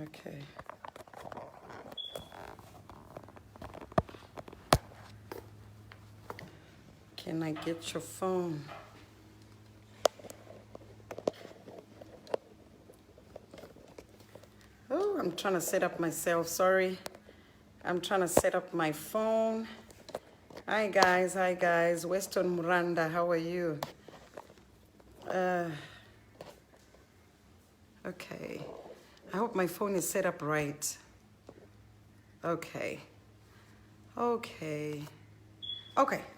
Okay. Can I get your phone? Oh, I'm trying to set up myself. Sorry. I'm trying to set up my phone. Hi guys. Weston Muranda, how are you? Okay. I hope my phone is set up right. Okay,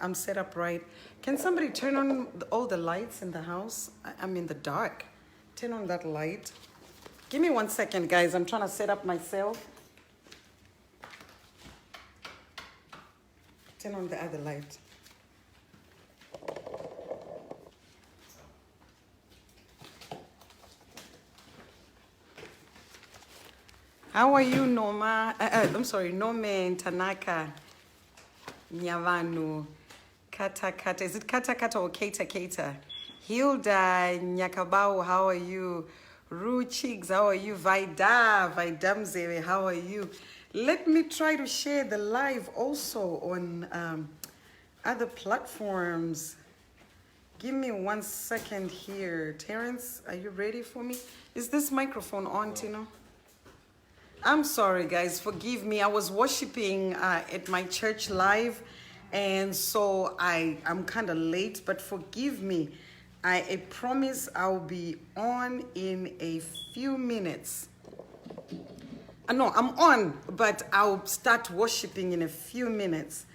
I'm set up right. Can somebody turn on all the lights in the house? I'm in the dark. Turn on that light. Give me 1 second, guys. I'm trying to set up myself. Turn on the other light. How are you, Noma? I'm sorry, Nome, Tanaka, Nyavanu, Kata Kata. Is it Kata Kata or Keita Keita? Hilda, Nyakabao, how are you? Ru Chigs, how are you? Vaidamzeve, how are you? Let me try to share the live also on other platforms. Give me 1 second here. Terrence, are you ready for me? Is this microphone on, Tino? I'm sorry, guys. Forgive me. I was worshiping at my church live, and so I'm kind of late, but forgive me. I promise I'll be on in a few minutes. No, I'm on, but I'll start worshiping in a few minutes.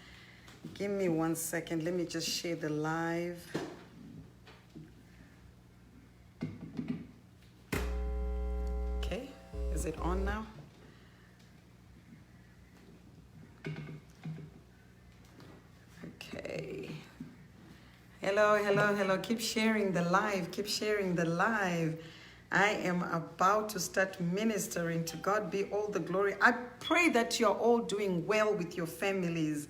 Give me 1 second. Let me just share the live. Okay, is it on now? Okay. Hello. Keep sharing the live. I am about to start ministering. To God be all the glory. I pray that you're all doing well with your families.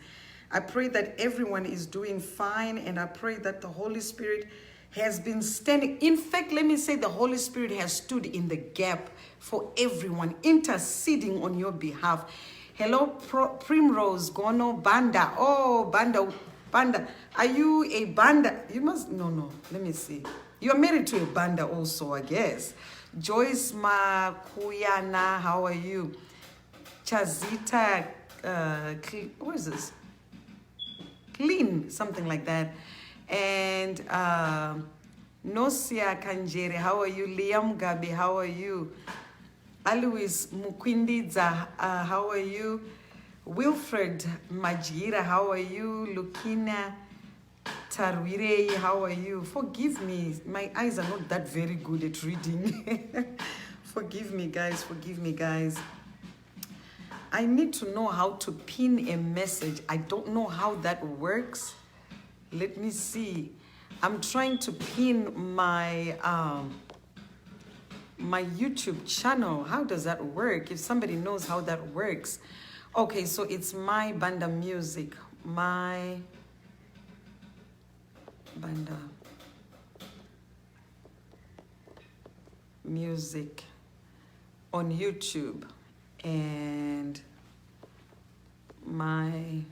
I pray that everyone is doing fine, and I pray that the Holy Spirit has been standing. In fact, let me say the Holy Spirit has stood in the gap for everyone, interceding on your behalf. Hello, Primrose, Gono, Banda. Oh, Banda. Are you a Banda? You must, no, let me see. You're married to a Banda also, I guess. Joyce Makuyana, how are you? Chazita, what is this? Clean, something like that. And Nosia Kanjere, how are you? Liam Gabi, how are you? Alois Mukwindidza, how are you? Wilfred Majira, how are you? Lukina Tarwire, how are you? Forgive me, my eyes are not that very good at reading. Forgive me, guys. I need to know how to pin a message. I don't know how that works. Let me see. I'm trying to pin my my YouTube channel. How does that work? If somebody knows how that works. Okay, so it's my Banda music. My Banda music on YouTube, and my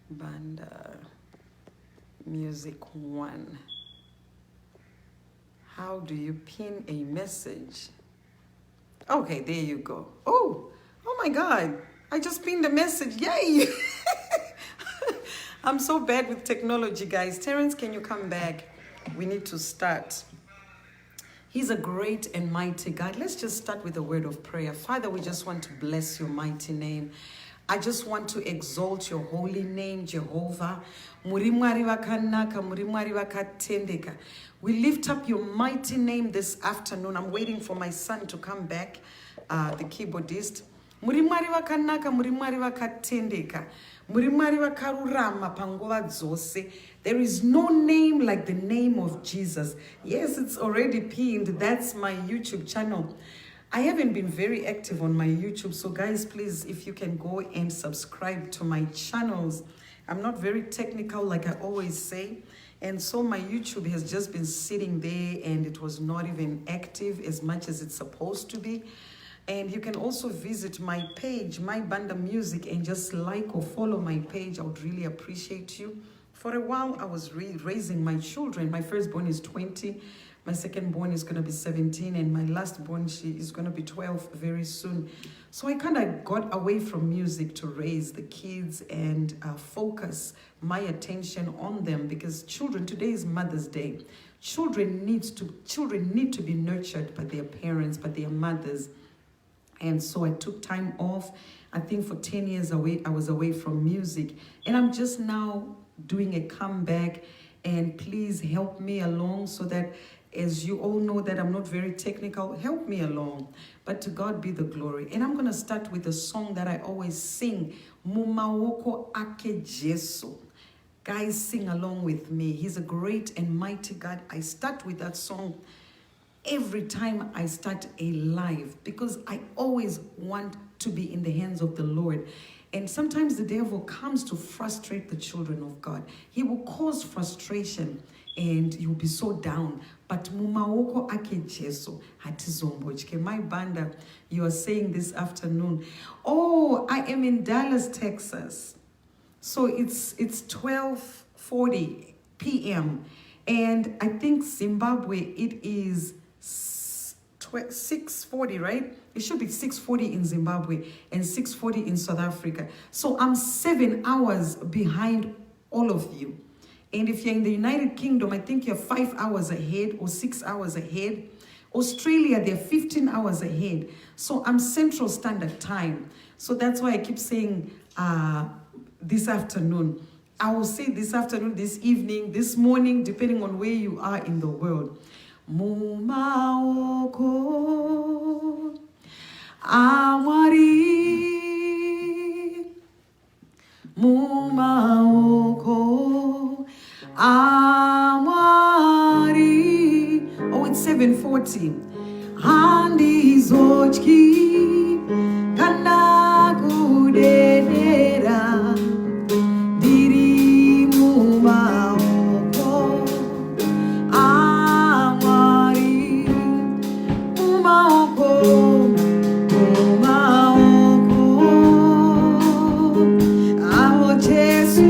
Banda music 1. How do you pin a message? Okay, there you go. Oh my God. I just pinned a message. Yay! I'm so bad with technology, guys. Terrence, can you come back? We need to start. He's a great and mighty God. Let's just start with a word of prayer. Father, we just want to bless your mighty name. I just want to exalt your holy name, Jehovah. We lift up your mighty name this afternoon. I'm waiting for my son to come back, the keyboardist. There is no name like the name of Jesus. Yes, it's already pinned. That's my YouTube channel. I haven't been very active on my YouTube, so guys, please, if you can go and subscribe to my channels. I'm not very technical, like I always say. And so my YouTube has just been sitting there, and it was not even active as much as it's supposed to be. And you can also visit my page, My Banda Music, and just like or follow my page. I would really appreciate you. For a while, I was raising my children. My firstborn is 20. My second-born is going to be 17. And my last-born, she is going to be 12 very soon. So I kind of got away from music to raise the kids and focus my attention on them, because children, today is Mother's Day. Children need to be nurtured by their parents, by their mothers. And so I took time off. I think for 10 years I was away from music. And I'm just now doing a comeback. And please help me along, so that, as you all know that I'm not very technical, help me along. But to God be the glory. And I'm going to start with a song that I always sing. Mumawoko ake Jesu. Guys, sing along with me. He's a great and mighty God. I start with that song every time I start a live, because I always want to be in the hands of the Lord. And sometimes the devil comes to frustrate the children of God. He will cause frustration and you'll be so down. But mumaoko ake Jesu hatizombochke. My Banda, you are saying this afternoon, oh, I am in Dallas, Texas. So it's 12:40 p.m. And I think Zimbabwe, it is 6:40, right? It should be 6:40 in Zimbabwe and 6:40 in South Africa. So I'm 7 hours behind all of you. And if you're in the United Kingdom, I think you're 5 hours ahead or 6 hours ahead. Australia, they're 15 hours ahead. So I'm Central Standard Time. So that's why I keep saying this afternoon. I will say this afternoon, this evening, this morning, depending on where you are in the world. Mumaoko amwari, mumaoko amwari. Oh, it's 7:40. Handi zochki kana kudedera diri mumaoko amwari, mumaoko amo Jesu.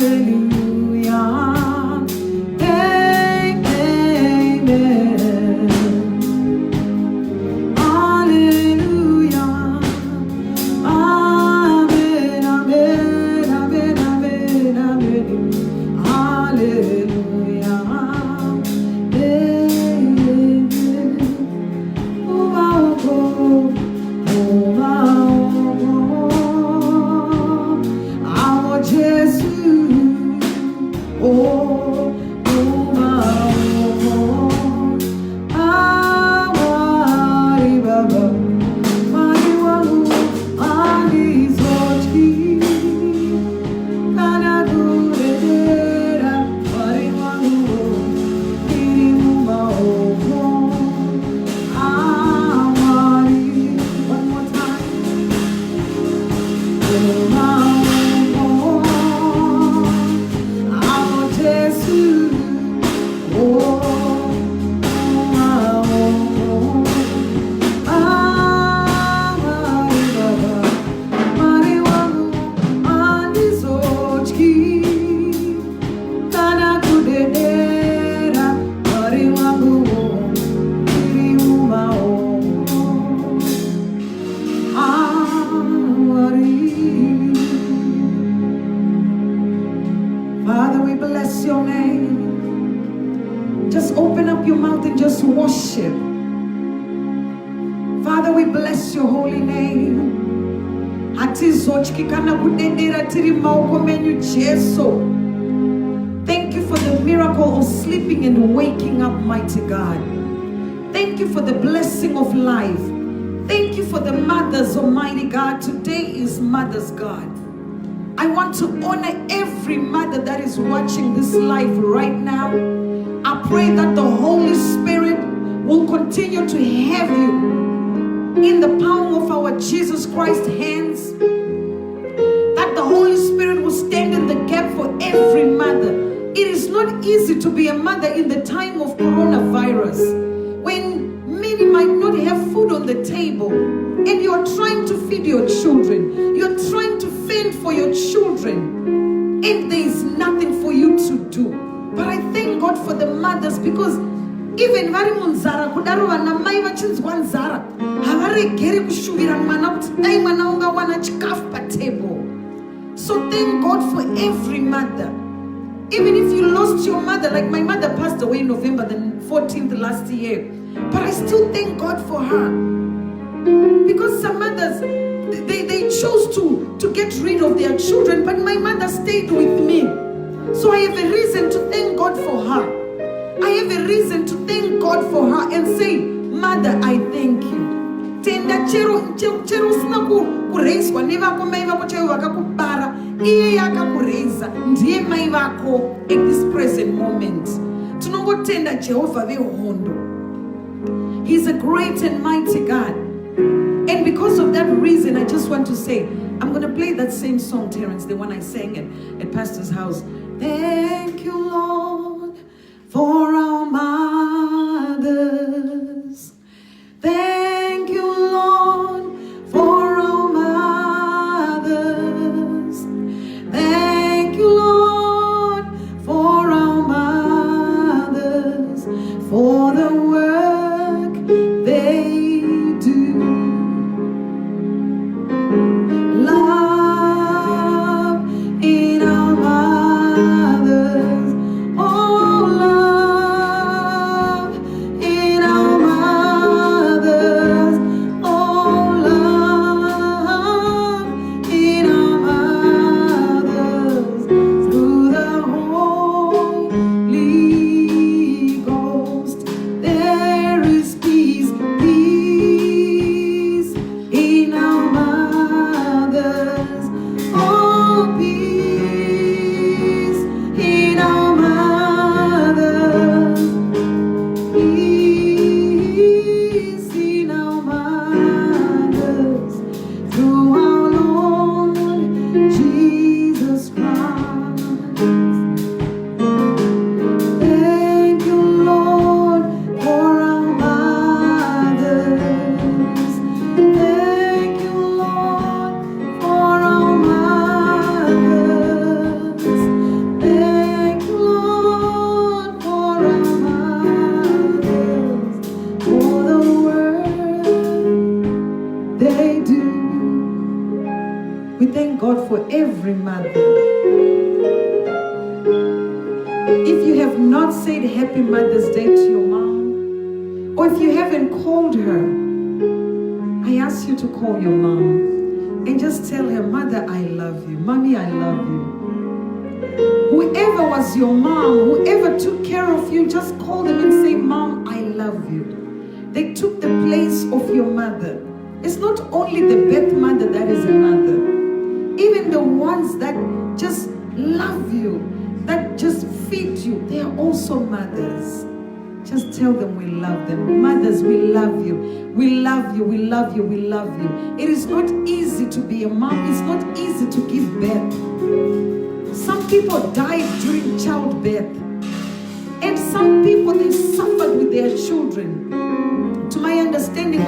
Hallelujah. Just open up your mouth and just worship. Father, we bless your holy name. Thank you for the miracle of sleeping and waking up, mighty God. Thank you for the blessing of life. Thank you for the mothers, Almighty God. Today is Mother's God. I want to honor every mother that is watching this live right now. I pray that the Holy Spirit will continue to have you in the palm of our Jesus Christ's hands. That the Holy Spirit will stand in the gap for every mother. It is not easy to be a mother in the time of coronavirus, when many might not have food on the table, and you are trying to feed your children. You are trying to fend for your children, and there is nothing for you to do. But I thank God for the mothers, because even vari munzara kudaro vana mai vachinzwa nzara havaregeri kushuvira mwana kuti dai mwana ungawana chikafu patable. So thank God for every mother. Even if you lost your mother, like my mother passed away November the 14th last year, but I still thank God for her. Because some mothers, they chose to get rid of their children, but my mother stayed with me. So I have a reason to thank God for her. I have a reason to thank God for her and say, Mother, I thank you. Tenda chero sina kureiswa nevako mai vako chaivo vakakubara, iye yakakureza ndiye mai vako at this present moment. Tinongotenda Jehovah vehondo. He's a great and mighty God. And because of that reason, I just want to say, I'm going to play that same song, Terrence, the one I sang at Pastor's house. Thank you, Lord, for our mothers. Thank you, Lord, for our mothers. Thank you, Lord, for our mothers, for the work they do. Love in our mothers. Oh, love in our mothers. Oh, love in our mothers. Through the Holy Ghost, there is peace, peace in our mothers. Oh, peace in our mothers. Peace in our mothers. Through our Lord Jesus Christ. Thank you, Lord, for our mothers. Thank you, Lord, for our mothers. Thank you, Lord, for our mothers, for the work they do. We thank God for every mother. If you have not said Happy Mother's Day to your mom, or if you haven't called her, I ask you to call your mom and just tell her, Mother, I love you. Mommy, I love you. Whoever was your mom, whoever took care of you, just call them and say, Mom, I love you. They took the place of your mother. It's not only the birth mother that is a mother. Even the ones that just love you, that just feed you, they are also mothers. Just tell them we love them. Mothers, we love you. We love you, we love you, we love you. It is not easy to be a mom. It's not easy to give birth. Some people died during childbirth. And some people, they suffered with their children. To my understanding,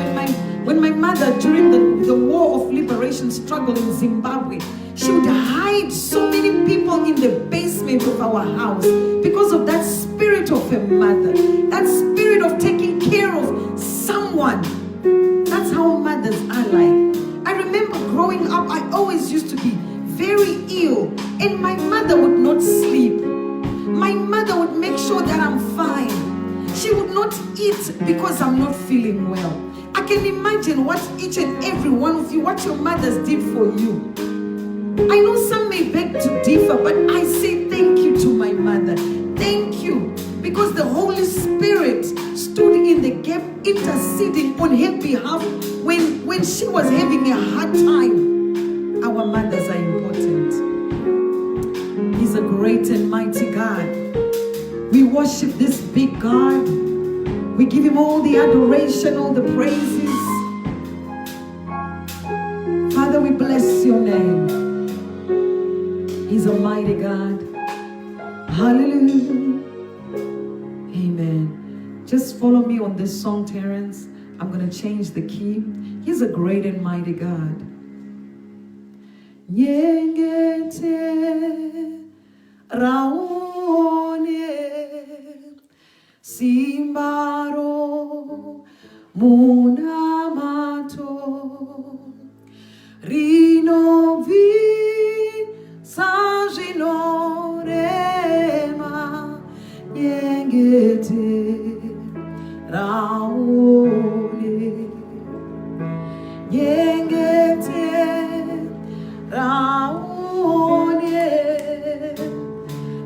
when my mother, during the war of liberation struggle in Zimbabwe, she would hide so many people in the basement of our house because of that spirit of a mother, that spirit of taking care of someone. That's how mothers are like. I remember growing up, I always used to be very ill, and my mother would not sleep. My mother would make sure that I'm fine. not eat because I'm not feeling well. I can imagine what each and every one of you, what your mothers did for you. I know some may beg to differ, but I say thank you to my mother. Thank you, because the Holy Spirit stood in the gap interceding on her behalf when she was having a hard time. Our mothers are important. He's a great and mighty God. We worship this big God. We give him all the adoration, all the praises. Father, we bless your name. He's a mighty God. Hallelujah. Amen. Just follow me on this song, Terrence. I'm going to change the key. He's a great and mighty God. Nyengete raone simbaro munamato rinovi sajinorema nyengete raone nyengete raone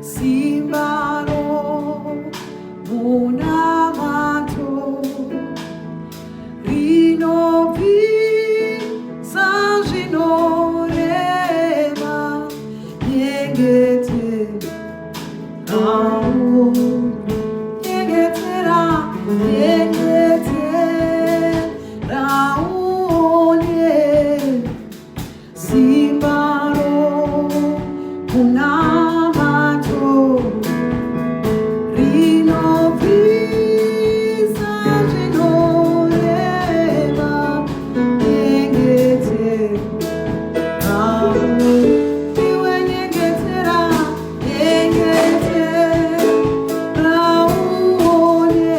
simbaro munamato rinovi sajinorema nyengete raone nyengete raone simbaro munamato rinovisa genoreva nyengete iwe nyengetera nyengete raone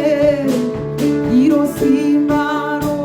iro simbaro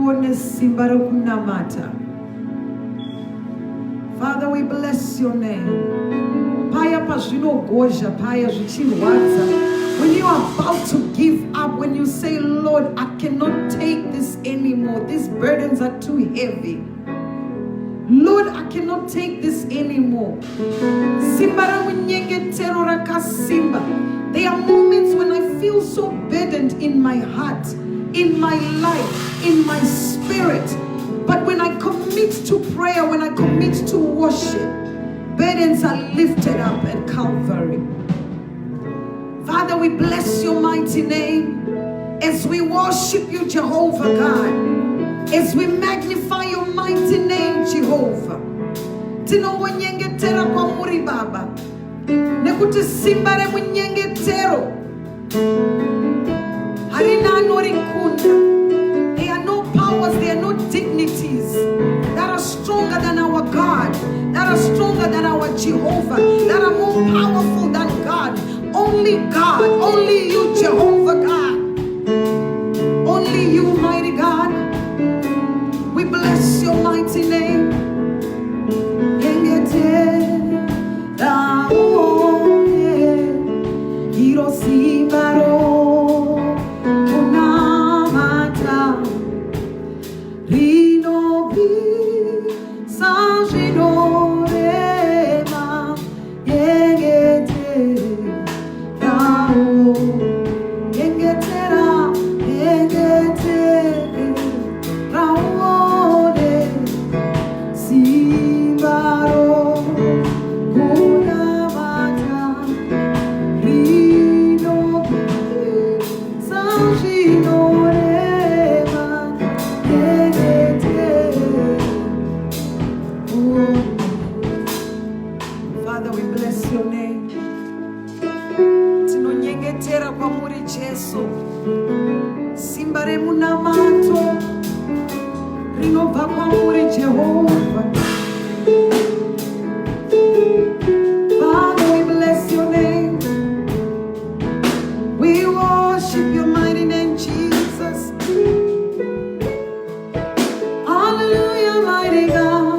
munamato Father, we bless your name. When you are about to give up, when you say, Lord, I cannot take this anymore. These burdens are too heavy. Lord, I cannot take this anymore. There are moments when I feel so burdened in my heart, in my life, in my spirit. But when I commit to prayer, when I commit to worship, burdens are lifted up at Calvary. Father, we bless your mighty name as we worship you, Jehovah God. As we magnify your mighty name, Jehovah. Tinongonyengetera kwa muri Baba. Nekuti simba re munyengetero. Harina norikunda. There are no powers, there are no dignities that are stronger than our God, that are stronger than our Jehovah, that are more powerful than God. Only God, only you, Jehovah God. Only you, mighty God. We bless your mighty name. Father, we bless your name. Tinonyengetera kwa muri Jesu. Simbare munamato. Rinova kwa muri Jehovah. Father, we bless your name. We worship your mighty name, Jesus. Hallelujah, mighty God.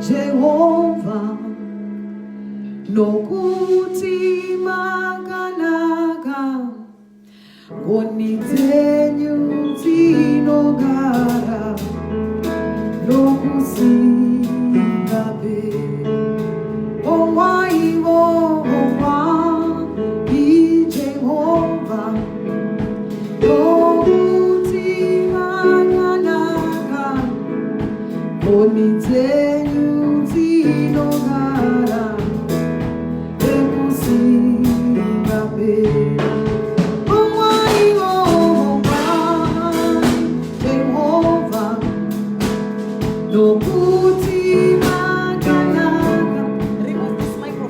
Jehovah, nokuti maganaga, onitenyu tinogara, nokusingabe. Owaivo, Jehovah, nokuti maganaga, onitenyu tinogara, ekusingabe. Jehovah, nokuti maganaga. Remove this microphone.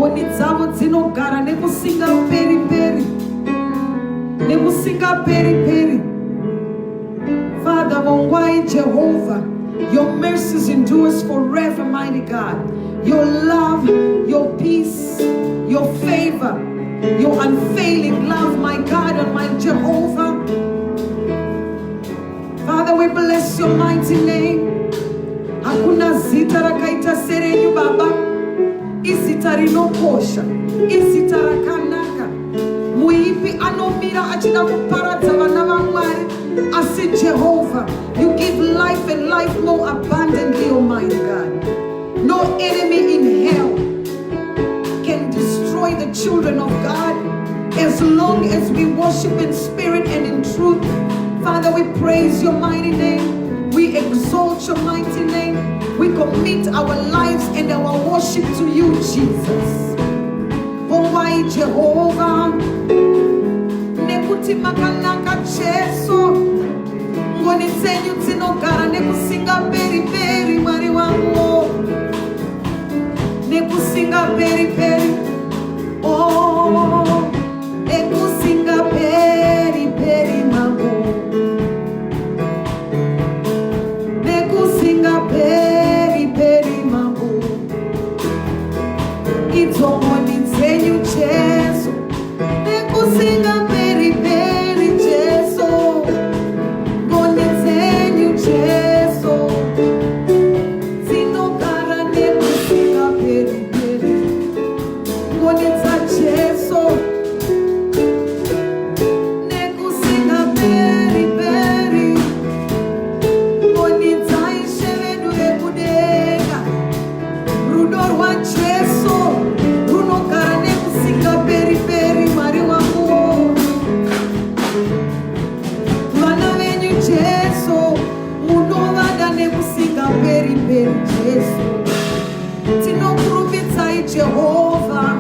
ngoni dzavo dzinogara nekusinga peri peri, nekusinga peri peri. Father, Mongwai Jehovah, your mercies endures forever, mighty God. Your love, your peace, your favor, your unfailing love, my God and my Jehovah. Father, we bless your mighty name. Hakuna zita rakaita serenyu Baba, izita rinokosha, izita rakanaka. Muipi anomira achida kuparadza vana vaMwari, asi Jehovah, you give life and life more abundantly, Almighty God. No enemy in hell can destroy the children of God as long as we worship in spirit and in truth. Father, we praise your mighty name. We exalt your mighty name. We commit our lives and our worship to you, Jesus. Mongwai Jehovah, nekuti makanaka Jesu, ngoni dzenyu dzinogara nekusinga peri peri, Mwari wangu, nekusinga peri peri, oh, nekusinga peri peri mangu, nekusinga peri peri mangu, idzo ngoni dzenyu Jesu, nekusinga peri peri Jesu, ngoni dzenyu Jesu, dzinogara nekusinga peri peri, ngoni dza Jesu, nekusinga peri peri, ngoni dza Ishe vedu vekudenga, rudo rwa Jesu runogara nekusinga peri peri, Mwari wangu. Vana venyu Jesu munovada nekusinga peri peri Jesu. Tinokurumbidzai Jehovah,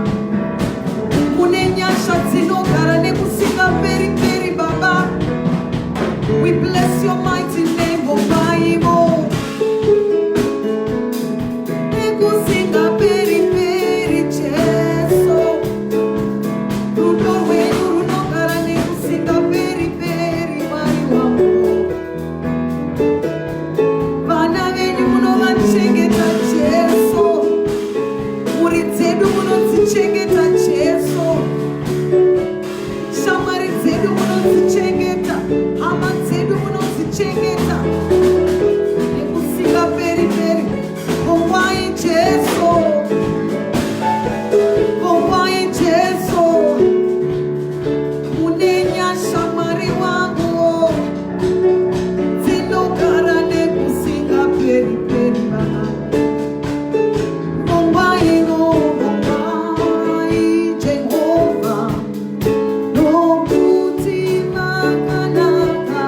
mune nyasha dzinogara nekusinga peri peri Baba. We bless your mighty name, O Bible. Nekusinga peri peri Jesu, rudo rwenyu runogara nekusinga peri peri, Mwari wangu. Vana venyu munovachengeta Jesu, mhuri dzedu munodzichengeta Jesu, shamwari dzedu munodzichengeta, hama dzedu munodzichengeta nekusinga peri peri. Mongwai Jesu, Mongwai Jesu, mune nyasha Mwari wangu, dzinogara nekusinga peri peri Baba. Mongwai no, Mongwai Jehovah, nokuti makanaka,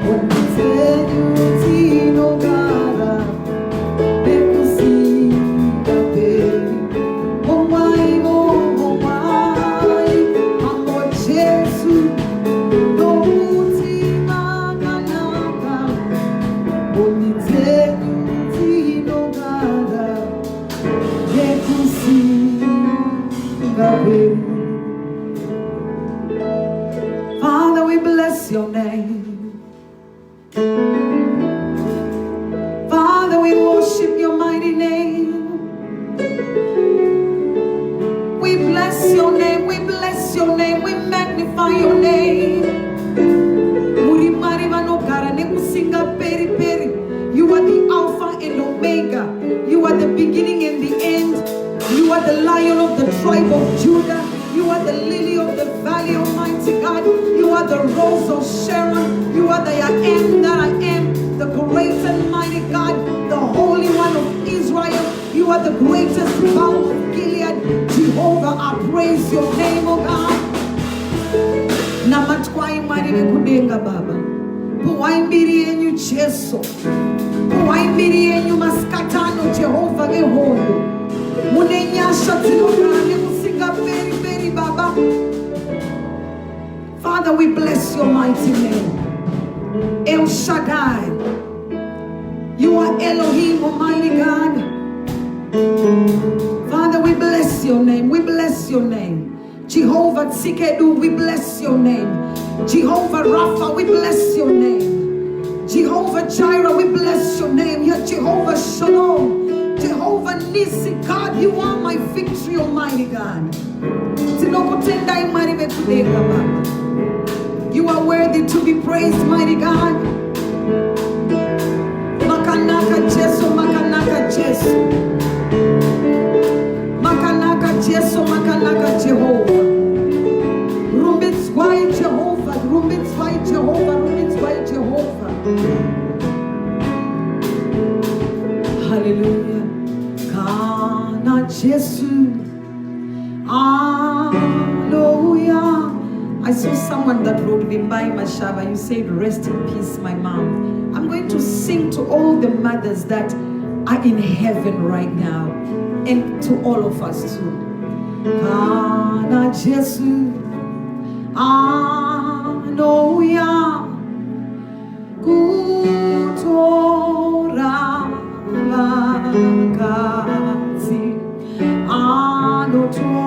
ngoni dzenyu dzinogara nekusinga peri. Mongwai no, Mongwai, amo Jesu, nokuti makanaka, ngoni dzenyu dzinogara nekusinga peri. Father, we bless your name. Father, we worship your mighty name. We bless your name, we bless your name, we magnify your name. Murimari vanogara nekusinga peri peri. You are the Alpha and Omega. You are the beginning and the end. You are the Lion of the tribe of Judah. You are the lily of the valley, Almighty God. You are the rose of Sharon. You are the I am that I am, the great and mighty God, the Holy One of Israel. You are the greatest balm of Gilead. Jehovah, I praise your name, O God. Namatwai Mwari vekudenga Baba, puwai mbiri yenyu Jesu, puwai mbiri yenyu maskatano Jehovah vehondo, mune nyasha dzinogara nekusinga peri peri Baba. Father, we bless your mighty name. El Shaddai, you are Elohim, Almighty God. Father, we bless bless your name. We bless your name. Jehovah Tsikedu, we bless your name. Jehovah Rapha, we bless your name. Jehovah Jireh, we bless your name. You're Jehovah Shalom. Jehovah Nisi, God, you are my victory, Almighty God. You are worthy to be praised, mighty God. Makanaka Jesu, Makanaka Jesu. Makanaka Jesu, Makanaka Jehovah. Rumbitswai Jehovah, Rumbitswai Jehovah, Rumbitswai Jehovah. Hallelujah. Kana Jesu. Hallelujah. I saw someone that wrote Vimbai Mashaba. You said, rest in peace, my mom. I'm going to sing to all the mothers that are in heaven right now, and to all of us too. Kana Jesu, Hallelujah. Kutora Vakati, Anoto.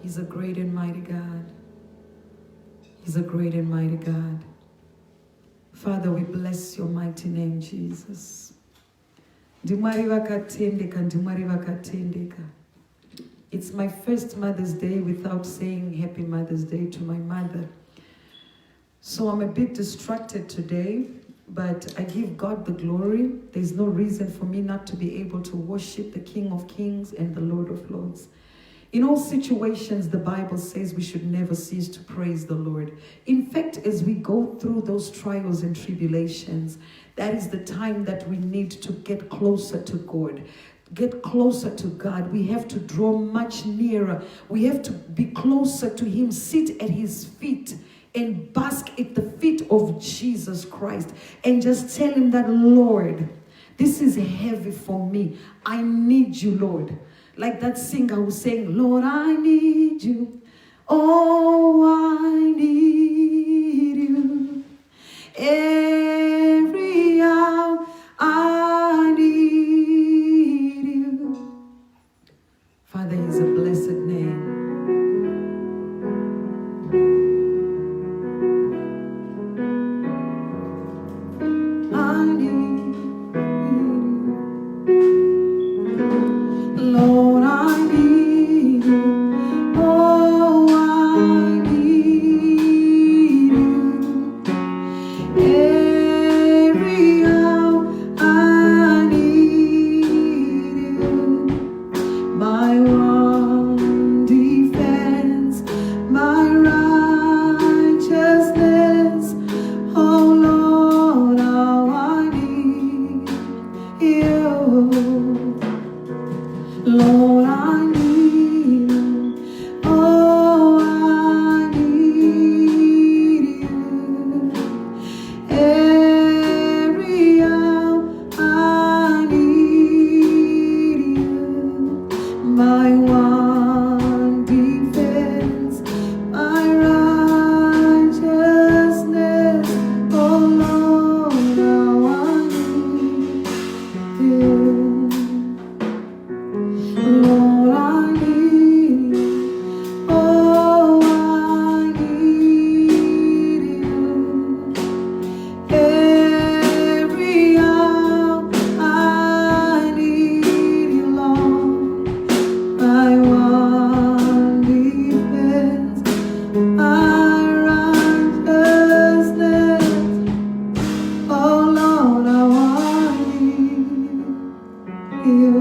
He's a great and mighty God. He's a great and mighty God. Father, we bless your mighty name, Jesus. It's my first Mother's Day without saying Happy Mother's Day to my mother. So I'm a bit distracted today, but I give God the glory. There's no reason for me not to be able to worship the King of Kings and the Lord of Lords. In all situations, the Bible says we should never cease to praise the Lord. In fact, as we go through those trials and tribulations, that is the time that we need to get closer to God. Get closer to God. We have to draw much nearer. We have to be closer to Him, sit at His feet and bask at the feet of Jesus Christ and just tell Him that, Lord, this is heavy for me. I need you, Lord. Like that singer who sang, Lord, I need you. Oh, I need you. Every hour I need you. Father, is a blessed name. I need you. Lord, I need you. Oh, I need you. Every hour I need you. My one defense, my righteousness. Oh Lord, how I need you. Lord, I need you. Oh, I need you. Every hour I need you, Lord. My one defense, my righteousness. Oh Lord, how I need you.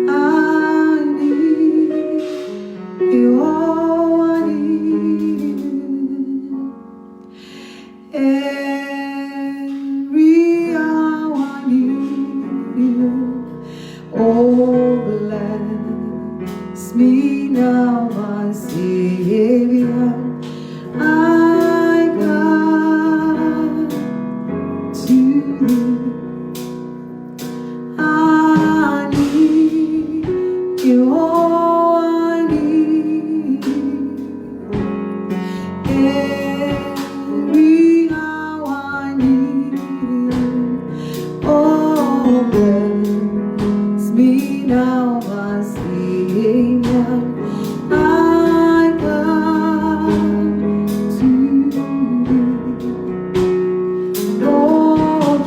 I need you, oh, I need you. Every hour I need you. Oh, bless me now, my Savior. I come to you. I need you, oh, I need you. Every hour I need you. Oh, bless me now, my Savior. I come to you. Lord,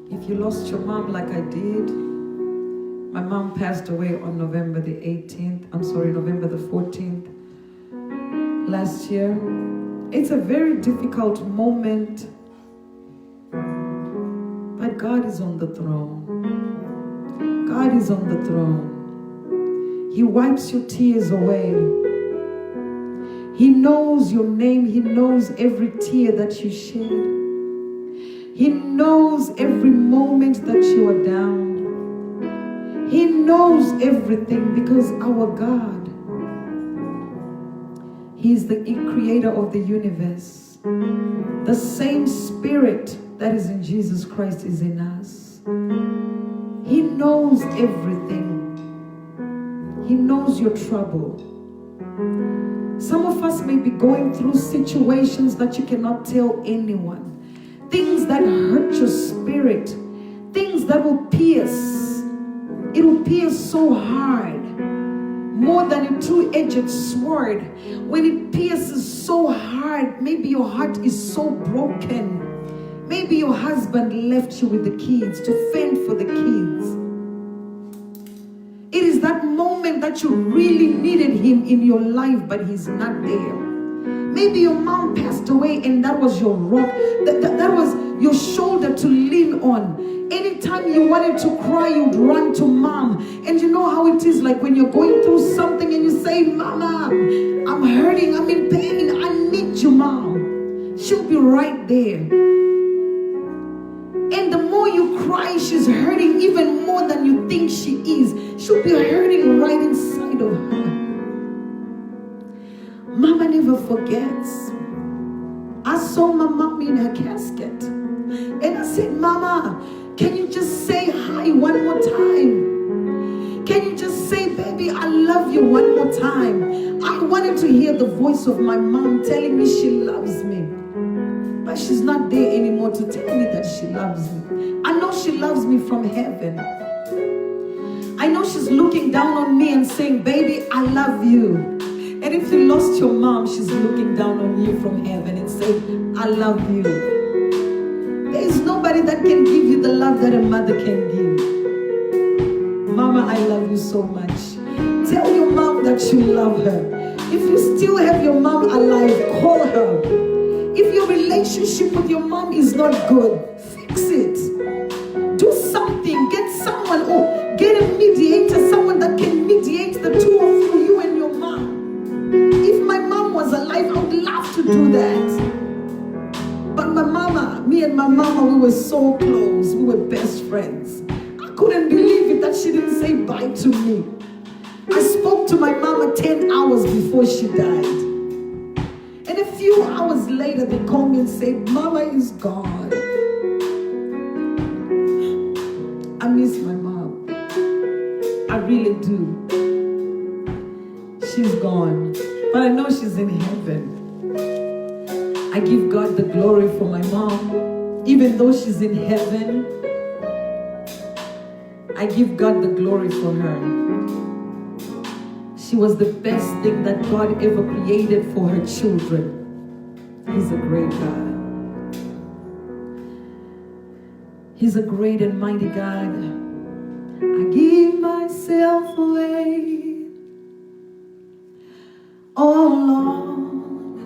if you lost your mom like I did, my mom passed away on November the 14th last year. It's a very difficult moment, but God is on the throne. God is on the throne. He wipes your tears away. He knows your name. He knows every tear that you shed. He knows every moment that you are down. He knows everything because our God, He is the creator of the universe. The same Spirit that is in Jesus Christ is in us. He knows everything. He knows your trouble. Some of us may be going through situations that you cannot tell anyone. Things that hurt your spirit. Things that will pierce. It will pierce so hard. More than a two-edged sword. When it pierces so hard, maybe your heart is so broken. Maybe your husband left you with the kids to fend for the kids. It is that moment that you really needed him in your life, but he's not there. Maybe your mom passed away and that was your rock. That was your shoulder to lean on. Anytime you wanted to cry, you'd run to mom. And you know how it is, like when you're going through something and you say, Mama, I'm hurting, I'm in pain, I need you, Mom. She'll be right there. And the more you cry, she's hurting even more than you think she is. She'll be hurting right inside of her. Mama never forgets. I saw my mom in her casket. And I said, Mama, can you just say hi one more time? Can you just say, baby, I love you one more time? I wanted to hear the voice of my mom telling me she loves me. But she's not there anymore to tell me that she loves me. I know she loves me from heaven. I know she's looking down on me and saying, baby, I love you. And if you lost your mom, she's looking down on you from heaven and saying, I love you. There is nobody that can give you the love that a mother can give. Mama, I love you so much. Tell your mom that you love her. If you still have your mom alive, call her. If your relationship with your mom is not good, fix it. Do something. Get someone, or get a mediator, someone that can mediate the two of you, you and your mom. If my mom was alive, I would love to do that. But my mama, me and my mama, we were so close. We were best friends. I couldn't believe it that she didn't say bye to me. I spoke to my mama 10 hours before she died. And a few hours later, they called me and said, Mama is gone. I miss my mom. I really do. She's gone. But I know she's in heaven. I give God the glory for my mom. Even though she's in heaven, I give God the glory for her. She was the best thing that God ever created for her children. He's a great God. He's a great and mighty God. I give myself away, oh Lord,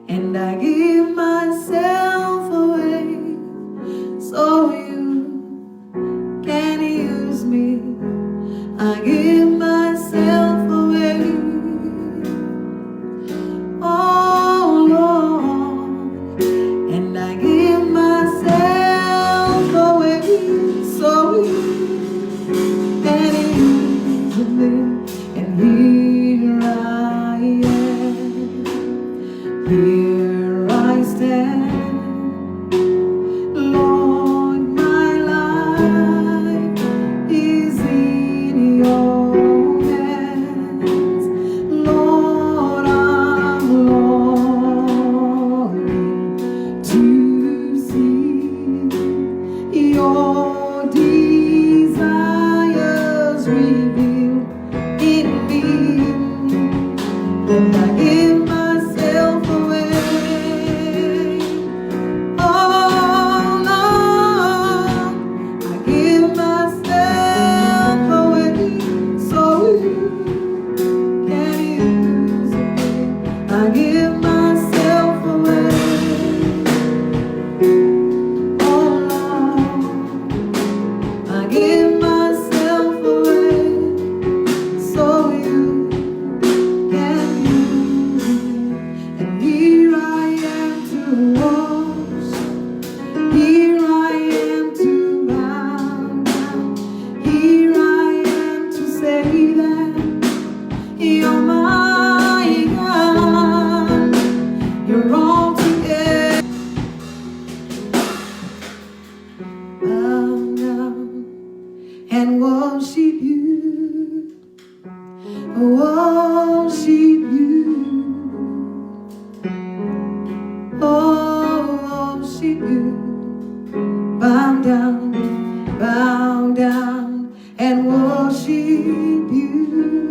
and I give myself away so you can use me. I give myself away, oh Lord, and I give myself away so you can use me. And here I am, here I stand. Lord, my life is in your hands. Lord, I'm longing to see your desires revealed in me. And I give myself away, oh Lord, I give myself away so you can use me. I give myself away, oh Lord, I give myself away so you can use me. And here I am to wash, here I am to bow down, here I am to say that you're my God, you're all together. Bow down and worship you, worship you, oh, worship you. Bow down and worship you.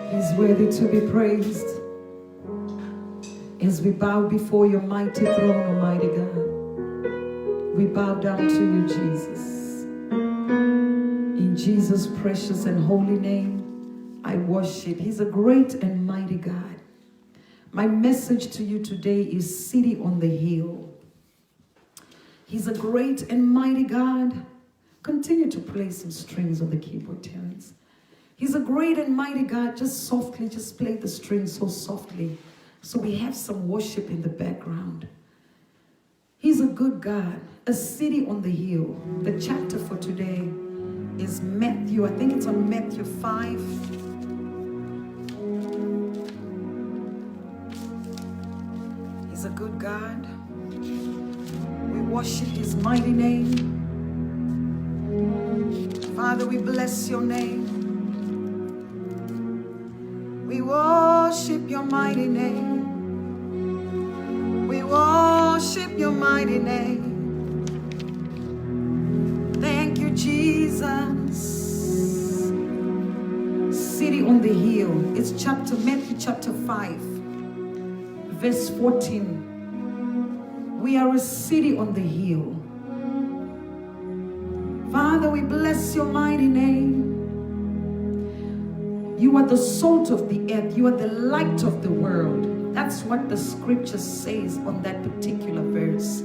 He's worthy to be praised. As we bow before your mighty throne, Almighty God, we bow down to you, Jesus. In Jesus' precious and holy name, I worship. He's a great and mighty God. My message to you today is City on the Hill. He's a great and mighty God. Continue to play some strings on the keyboard, Terrence. He's a great and mighty God. Just softly, just play the strings so softly, so we have some worship in the background. He's a good God. A city on the hill. The chapter for today is Matthew. I think it's on Matthew 5. He's a good God. We worship his mighty name. Father, we bless your name. We worship your mighty name. We worship your mighty name. Thank you, Jesus. City on the hill. It's Matthew chapter 5, verse 14. We are a city on the hill. Father, we bless your mighty name. You are the salt of the earth. You are the light of the world. That's what the scripture says on that particular verse.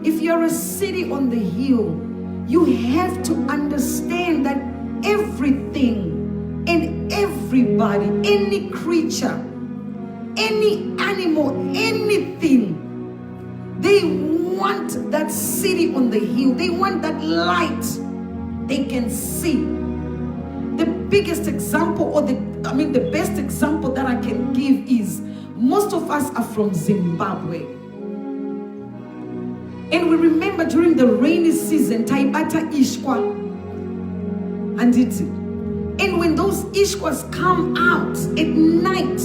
If you're a city on the hill, you have to understand that everything and everybody, any creature, any animal, anything, they want that city on the hill. They want that light they can see. The biggest example, or the best example that I can give is, most of us are from Zimbabwe. And we remember during the rainy season, Taibata Ishkwa. And when those Ishkwas come out at night,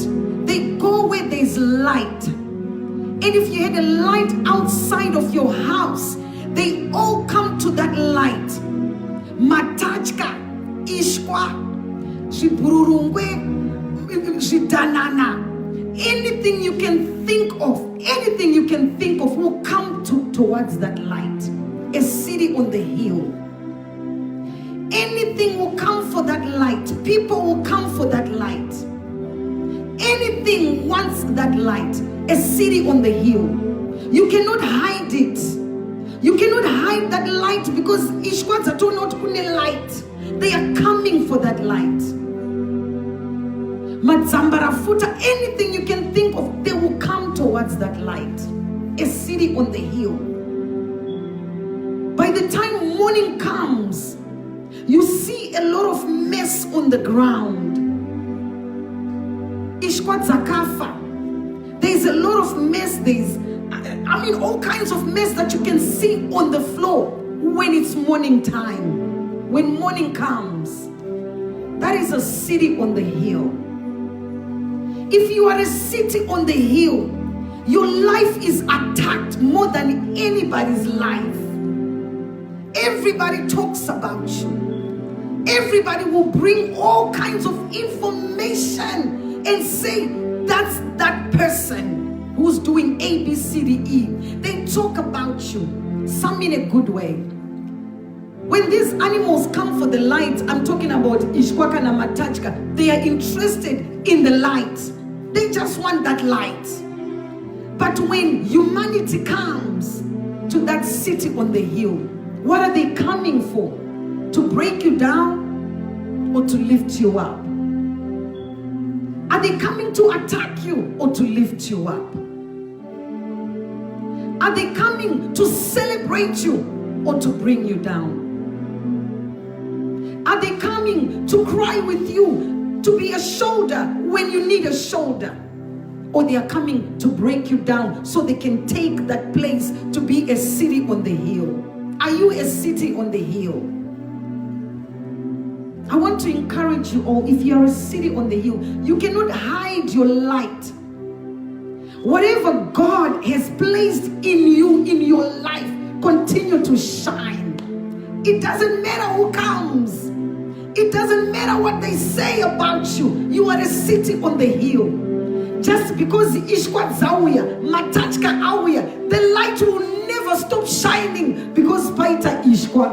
they go where there's light. And if you had a light outside of your house, they all come to that light. Matachka, Ishkwa, Shiburungwe, Shidanana. Anything you can think of will come towards that light. A city on the hill. Anything will come for that light. People will come for that light. Anything wants that light. A city on the hill. You cannot hide it. You cannot hide that light, because Ishkwats do not put a light. They are coming for that light. Matzambarafuta, anything you can think of, they will come towards that light. A city on the hill. By the time morning comes, you see a lot of mess on the ground. Ishkwatzakafa. There's a lot of mess. There's all kinds of mess that you can see on the floor when it's morning time. When morning comes. That is a city on the hill. If you are a city on the hill, your life is attacked more than anybody's life. Everybody talks about you. Everybody will bring all kinds of information and say, that's that person who's doing A, B, C, D, E. They talk about you, some in a good way. When these animals come for the light, I'm talking about Ishkwaka and Matachka, they are interested in the light. They just want that light. But when humanity comes to that city on the hill, what are they coming for? To break you down or to lift you up? Are they coming to attack you or to lift you up? Are they coming to celebrate you or to bring you down? Are they coming to cry with you, to be a shoulder when you need a shoulder? Or they are coming to break you down so they can take that place to be a city on the hill? Are you a city on the hill? I want to encourage you all, if you are a city on the hill, you cannot hide your light. Whatever God has placed in you, in your life, continue to shine. It doesn't matter who comes. It doesn't matter what they say about you. You are a city on the hill. Just because ishkwa zawuya, matachka awuya, the light will never stop shining because paita ishkwa.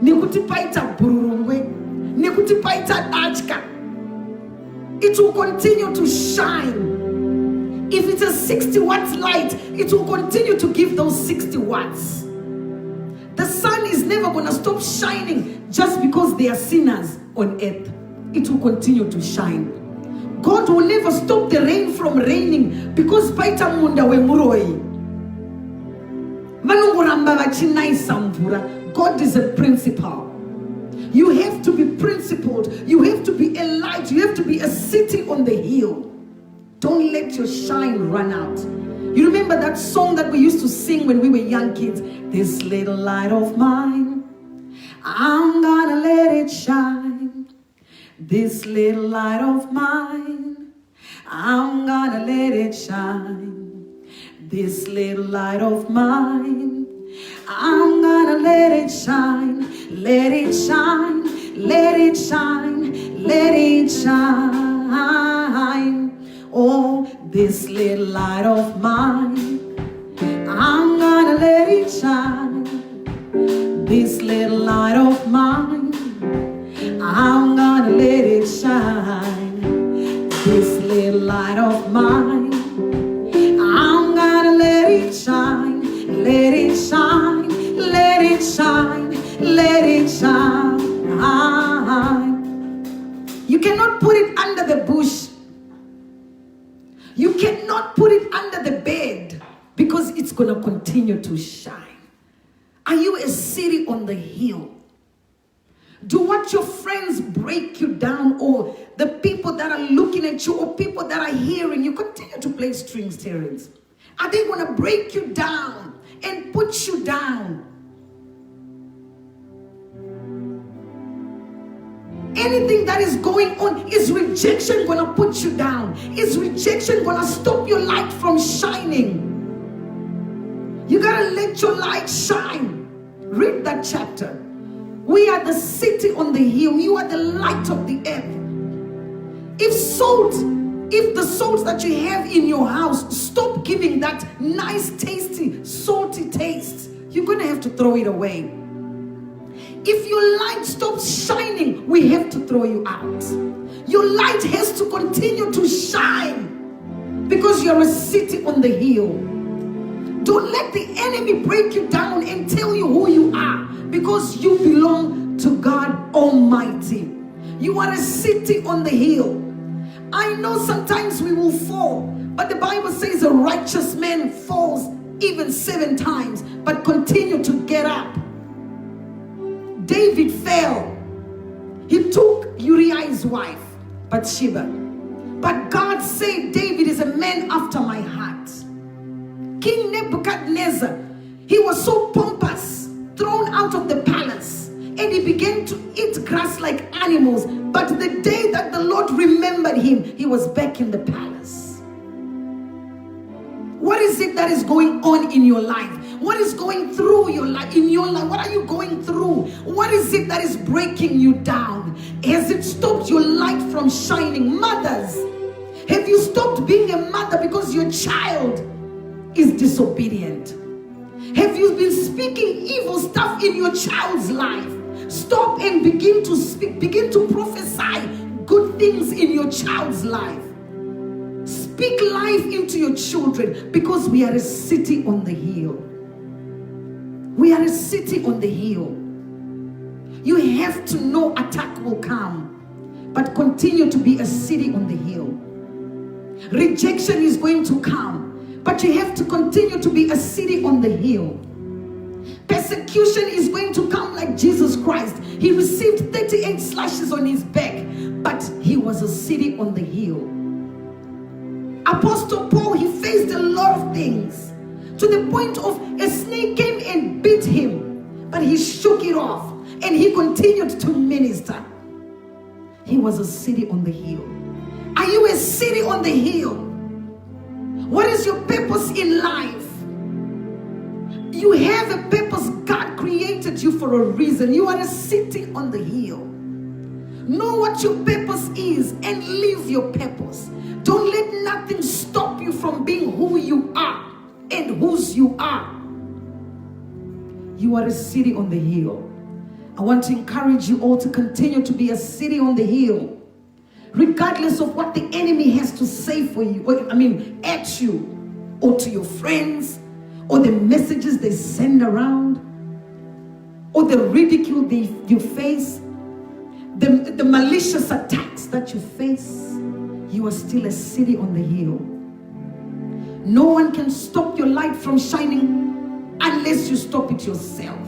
Nikuti paita bururungwe. Nikuti paita achka. It will continue to shine. If it's a 60 watts light, it will continue to give those 60 watts. The sun is never going to stop shining just because they are sinners on earth. It will continue to shine. God will never stop the rain from raining because paita munda we muroi. Manunguramba vachinaisa mvura. God is a principle. You have to be principled. You have to be a light. You have to be a city on the hill. Don't let your shine run out. You remember that song that we used to sing when we were young kids? This little light of mine, I'm gonna let it shine. This little light of mine, I'm gonna let it shine. This little light of mine, I'm gonna let it shine. Let it shine, let it shine, let it shine. Oh, this little light of mine, I'm gonna let it shine. This little light of mine, I'm gonna let it shine. This little light of mine, I'm gonna let it shine. Let it shine, let it shine, let it shine. You cannot put it under the bush. You cannot put it under the bed because it's going to continue to shine. Are you a city on the hill? Do what your friends break you down, or the people that are looking at you, or people that are hearing you continue to play strings, Terrence? Are they going to break you down and put you down? Anything that is going on, is rejection going to put you down? Is rejection going to stop your light from shining? You got to let your light shine. Read that chapter. We are the city on the hill. You are the light of the earth. If the salt that you have in your house stop giving that nice, tasty, salty taste, you're going to have to throw it away. If your light stops shining, we have to throw you out. Your light has to continue to shine because you're a city on the hill. Don't let the enemy break you down and tell you who you are, because you belong to God Almighty. You are a city on the hill. I know sometimes we will fall, but the Bible says a righteous man falls even 7 times, but continue to get up. David fell. He took Uriah's wife, Bathsheba. But God said David is a man after my heart. King Nebuchadnezzar, he was so pompous, thrown out of the palace, and he began to eat grass like animals. But the day that the Lord remembered him, he was back in the palace. What is it that is going on in your life? What is going through your life? In your life, what are you going through? What is it that is breaking you down? Has it stopped your light from shining? Mothers, have you stopped being a mother because your child is disobedient? Have you been speaking evil stuff in your child's life? Stop and begin to speak, begin to prophesy good things in your child's life. Speak life into your children, because we are a city on the hill. We are a city on the hill. You have to know attack will come, but continue to be a city on the hill. Rejection is going to come, but you have to continue to be a city on the hill. Persecution is going to come like Jesus Christ. He received 38 slashes on his back, but he was a city on the hill. Apostle Paul, he faced a lot of things, to the point of a snake came and bit him, but he shook it off and he continued to minister. He was a city on the hill. Are you a city on the hill? What is your purpose in life? You have a purpose. God created you for a reason. You are a city on the hill. Know what your purpose is and live your purpose. Don't let nothing stop you from being who you are and whose you are. You are a city on the hill. I want to encourage you all to continue to be a city on the hill, regardless of what the enemy has to say for you, at you, or to your friends, or the messages they send around, or the ridicule you face, the malicious attacks that you face. You are still a city on the hill. No one can stop your light from shining unless you stop it yourself.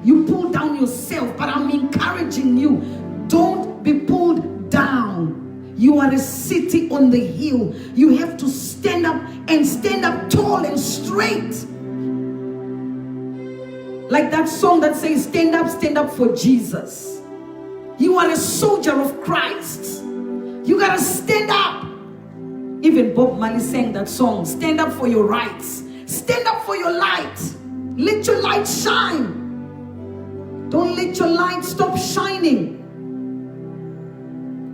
You pull down yourself, but I'm encouraging you, don't be pulled down. You are a city on the hill. You have to stand up and stand up tall and straight. Like that song that says, stand up for Jesus. You are a soldier of Christ. You gotta stand up. Even Bob Marley sang that song, stand up for your rights. Stand up for your light. Let your light shine. Don't let your light stop shining.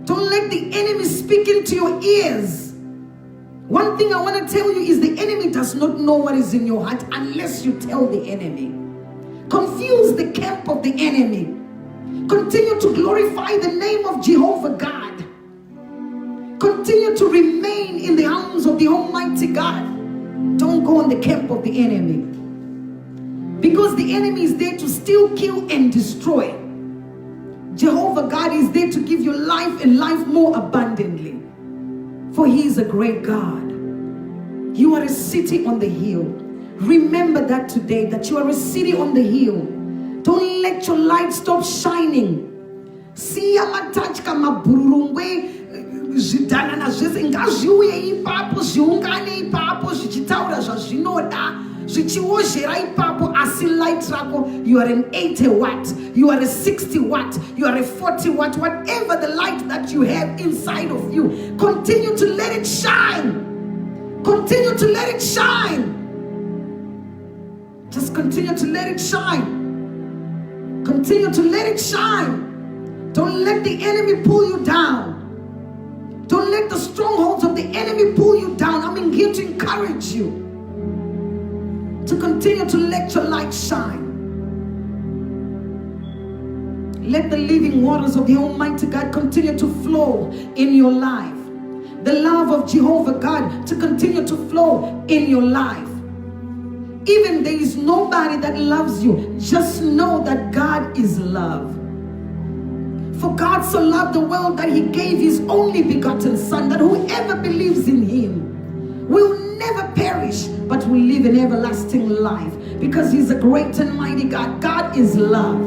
Don't let the enemy speak into your ears. One thing I want to tell you is the enemy does not know what is in your heart unless you tell the enemy. Confuse the camp of the enemy. Continue to glorify the name of Jehovah God. Continue to remain in the arms of the Almighty God. Don't go in the camp of the enemy. Because the enemy is there to steal, kill, and destroy. Jehovah God is there to give you life and life more abundantly. For He is a great God. You are a city on the hill. Remember that today, that you are a city on the hill. Don't let your light stop shining. Siya matachka maburungwe zvidhana nazvese ngazviuye ipapo zviungane ipapo zvichitaura zvazvinoda zvichiozhera ipapo asi light rako, you are an 80 watt, you are a 60 watt, you are a 40 watt, whatever the light that you have inside of you, continue to let it shine. Continue to let it shine. Just continue to let it shine. Continue to let it shine. Don't let the enemy pull you down. Don't let the strongholds of the enemy pull you down. I'm here to encourage you to continue to let your light shine. Let the living waters of the Almighty God continue to flow in your life. The love of Jehovah God to continue to flow in your life. Even there is nobody that loves you, just know that God is love. For God so loved the world that He gave His only begotten Son, that whoever believes in Him will never perish, but will live an everlasting life. Because He's a great and mighty God. God is love.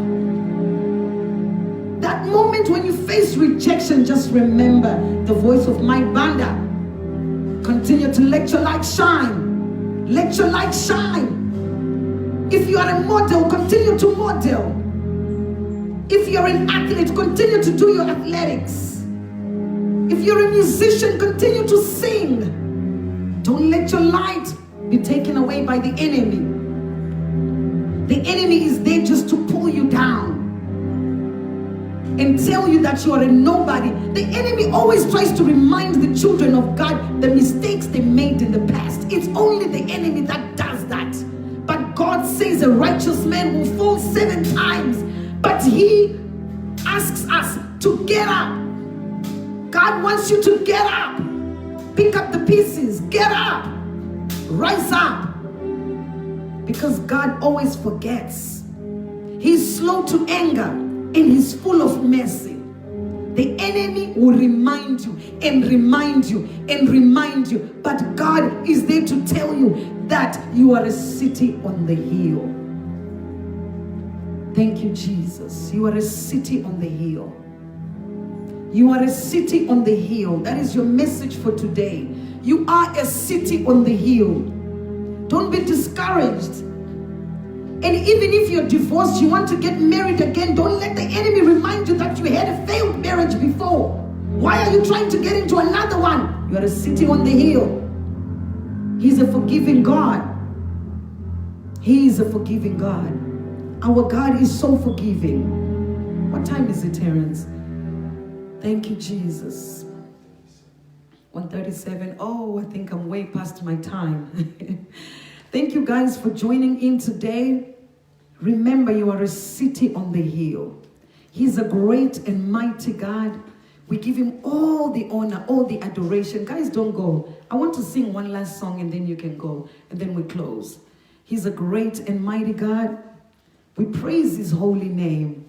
That moment when you face rejection, just remember the voice of my Banda. Continue to let your light shine. Let your light shine. If you are a model, continue to model. If you're an athlete, continue to do your athletics. If you're a musician, continue to sing. Don't let your light be taken away by the enemy. The enemy is there just to pull you down and tell you that you are a nobody. The enemy always tries to remind the children of God the mistakes they made in the past. It's only the enemy that does that. But God says a righteous man will fall 7 times, but He asks us to get up. God wants you to get up. Pick up the pieces. Get up. Rise up. Because God always forgets. He's slow to anger and He's full of mercy. The enemy will remind you and remind you and remind you. But God is there to tell you that you are a city on the hill. Thank you, Jesus. You are a city on the hill. You are a city on the hill. That is your message for today. You are a city on the hill. Don't be discouraged. And even if you're divorced, you want to get married again, don't let the enemy remind you that you had a failed marriage before. Why are you trying to get into another one? You are a city on the hill. He's a forgiving God. He is a forgiving God. Our God is so forgiving. What time is it, Terrence? Thank you, Jesus. 1:37. Oh, I think I'm way past my time. Thank you guys for joining in today. Remember, you are a city on the hill. He's a great and mighty God. We give him all the honor, all the adoration. Guys, don't go. I want to sing one last song and then you can go. And then we close. He's a great and mighty God. We praise his holy name.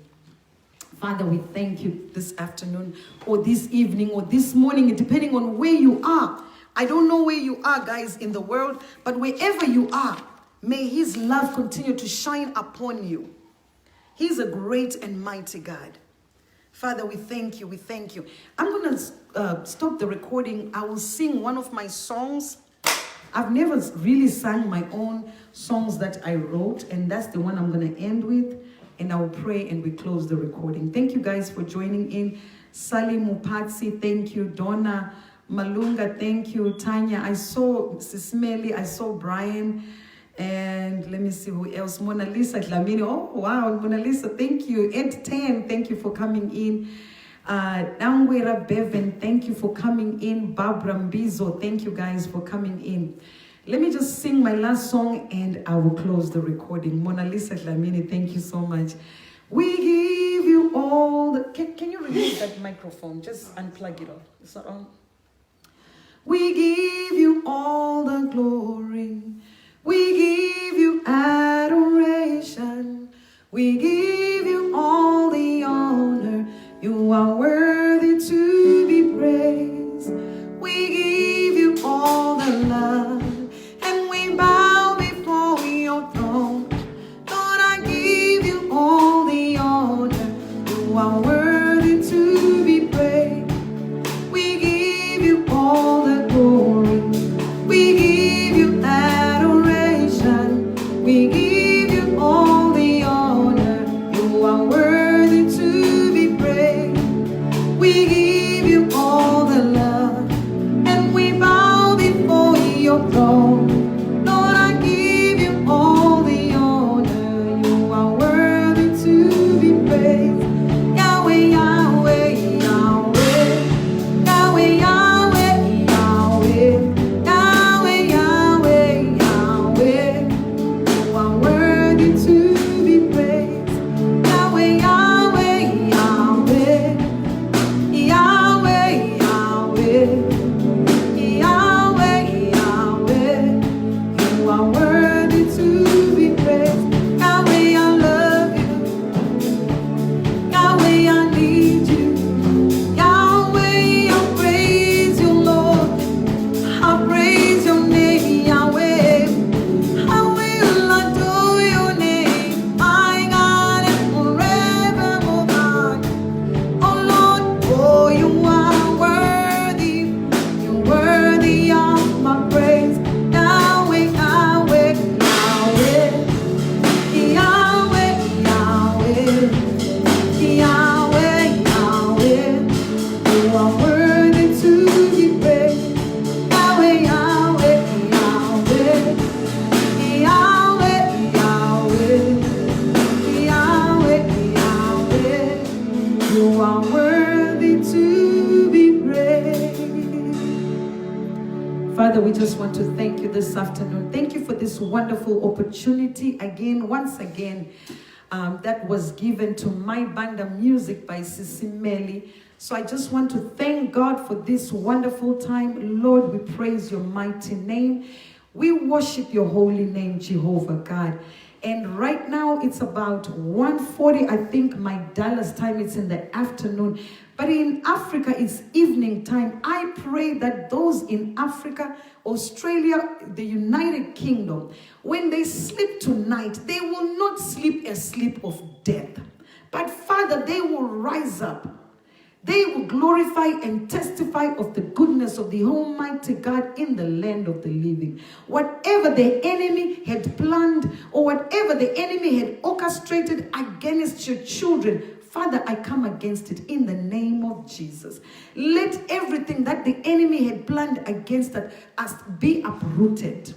Father, we thank you this afternoon or this evening or this morning, depending on where you are. I don't know where you are, guys, in the world, but wherever you are, may his love continue to shine upon you. He's a great and mighty God. Father, we thank you. We thank you. I'm going to stop the recording. I will sing one of my songs. I've never really sang my own songs that I wrote, and that's the one I'm going to end with. And I will pray and we close the recording. Thank you guys for joining in. Sally Mupatsi, thank you. Donna Malunga, thank you. Tanya, I saw Sis Melly, I saw Brian. And let me see who else. Mona Lisa Dlamini. Oh, wow. Mona Lisa, thank you. Ed 10, thank you for coming in. Nangwera Bevan, thank you for coming in. Barbara Mbizo, thank you guys for coming in. Let me just sing my last song and I will close the recording. Mona Lisa Dlamini, thank you so much. We give you all the... Can you remove that microphone? Just unplug it off. It's not on. We give you all the glory. We give you adoration. We give you all the honor. You are worthy to be praised. We give you all the love. And we bow before your throne. Lord, I give you all the honor. You are worthy to be praised. We give you all the glory. We give you adoration. We give you all the honor. You are worthy to be praised. We give you all the love. And we bow before your throne. Lord, I give you all the honor. You are worthy to be praised. Yahweh, Yahweh, Yahweh. Yahweh, Yahweh, Yahweh. Yahweh, Yahweh, Yahweh. You are worthy to be praised. Yahweh, Yahweh, Yahweh. Yahweh, Yahweh. Yahweh, Yahweh. You are worthy to be praised. Yahweh, I love you. Yahweh, I need you. Yahweh, I praise you, Lord. I praise your name, Yahweh. I will adore your name, my God, and forevermore, God. Oh Lord, oh, you are worthy. You're worthy of my praise. Yahweh, Yahweh, Yahweh. Yahweh, Yahweh. Yahweh, Yahweh. You are worthy to be praised. Yahweh, Yahweh, Yahweh. Yahweh, Yahweh. Yahweh, Yahweh. You are worthy to be praised. Father, we just want to thank you this afternoon. Thank you for this wonderful opportunity again, once again, that was given to my Banda music by Sis Melly. So I just want to thank God for this wonderful time. Lord, we praise your mighty name. We worship your holy name, Jehovah God. And right now it's about 1:40, I think my Dallas time, it's in the afternoon. But in Africa, it's evening time. I pray that those in Africa, Australia, the United Kingdom, when they sleep tonight, they will not sleep a sleep of death. But Father, they will rise up. They will glorify and testify of the goodness of the Almighty God in the land of the living. Whatever the enemy had planned or whatever the enemy had orchestrated against your children, Father, I come against it in the name of Jesus. Let everything that the enemy had planned against us be uprooted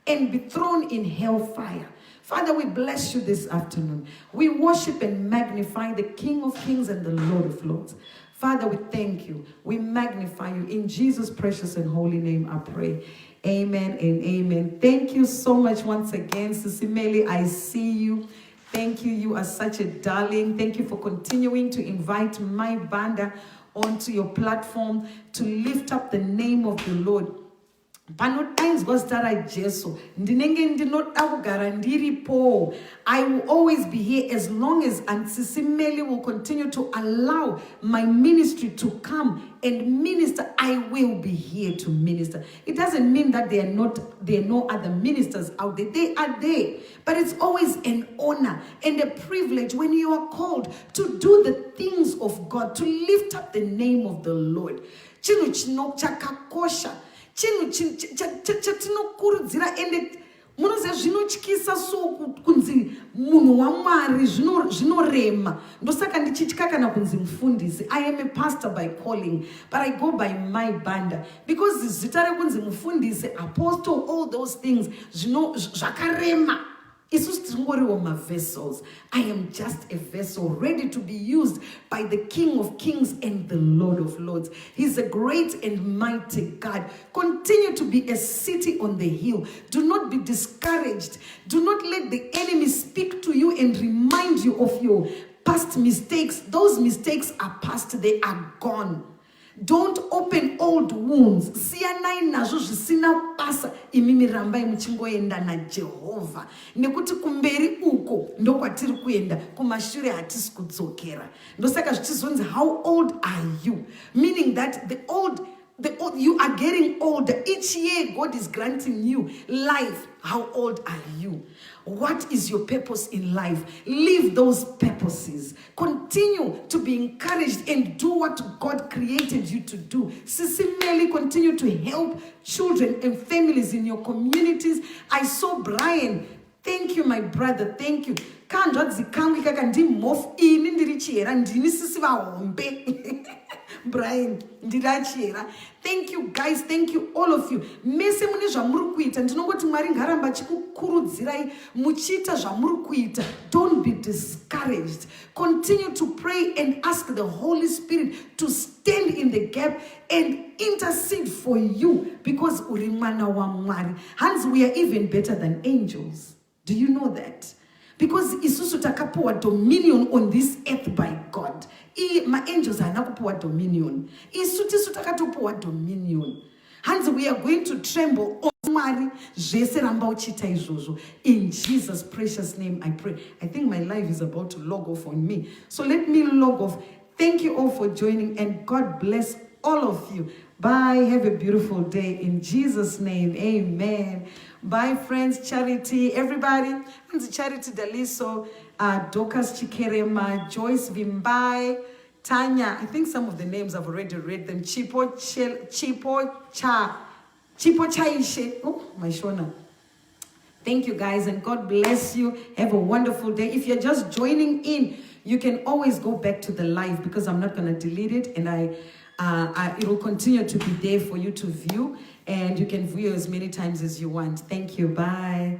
and be thrown in hellfire. Father, we bless you this afternoon. We worship and magnify the King of Kings and the Lord of Lords. Father, we thank you. We magnify you. In Jesus' precious and holy name, I pray. Amen and amen. Thank you so much once again, Sis Melly. I see you. Thank you. You are such a darling. Thank you for continuing to invite my Banda onto your platform to lift up the name of the Lord. I will always be here as long as Sis Melly will continue to allow my ministry to come and minister. I will be here to minister. It doesn't mean that there are no other ministers out there. They are there. But it's always an honor and a privilege when you are called to do the things of God, to lift up the name of the Lord. Chinhu chatinokurudzira ende munoziva zvinotyisa so kunzi munhu waMwari zvinorema ndosaka ndichitya kana kunzi mufundisi. I am a pastor by calling, but I go by my Banda because zita rekunzi mufundisi, apostle, all those things zvakarema. Vessels. I am just a vessel ready to be used by the King of Kings and the Lord of Lords. He's a great and mighty God. Continue to be a city on the hill. Do not be discouraged. Do not let the enemy speak to you and remind you of your past mistakes. Those mistakes are past. They are gone. Don't open old wounds. Siyanai nazvo zvisina basa. Imimi rambai muchingoenda naJehovha. Nekuti kumberi uko ndokwatiri kuenda, kumashure hatisi kudzokera. Ndosaka zvichizonzi, how old are you? Meaning that the old, you are getting older. Each year God is granting you life. How old are you? What is your purpose in life? Live those purposes. Continue to be encouraged and do what God created you to do. Sis Melly, continue to help children and families in your communities. I saw Brian. Thank you, my brother. Thank you. Brian, thank you guys, thank you all of you. Mese mune zvamuri kuita, ndinongoti Mwari ngaramba chikukurudzirai muchita zvamuri kuita. Don't be discouraged. Continue to pray and ask the Holy Spirit to stand in the gap and intercede for you, because uri mwana wa Mwari. Hence, we are even better than angels. Do you know that? Because isusu takapuwa dominion on this earth by God. My angels are nakupuwa dominion. Isusu takatopuwa dominion. Hence we are going to tremble on Mwari zvese ramba uchita izvozvo. In Jesus' precious name I pray. I think my life is about to log off on me. So let me log off. Thank you all for joining, and God bless all of you. Bye. Have a beautiful day. In Jesus' name, amen. Bye, friends. Charity, everybody. And Charity Daliso, Dorcas Chikerema, Joyce Vimbai, Tanya. I think some of the names I've already read them. Chipo Chaishe. Oh, my Shona. Thank you, guys, and God bless you. Have a wonderful day. If you're just joining in, you can always go back to the live, because I'm not going to delete it, and it will continue to be there for you to view, and you can view as many times as you want. Thank you. Bye.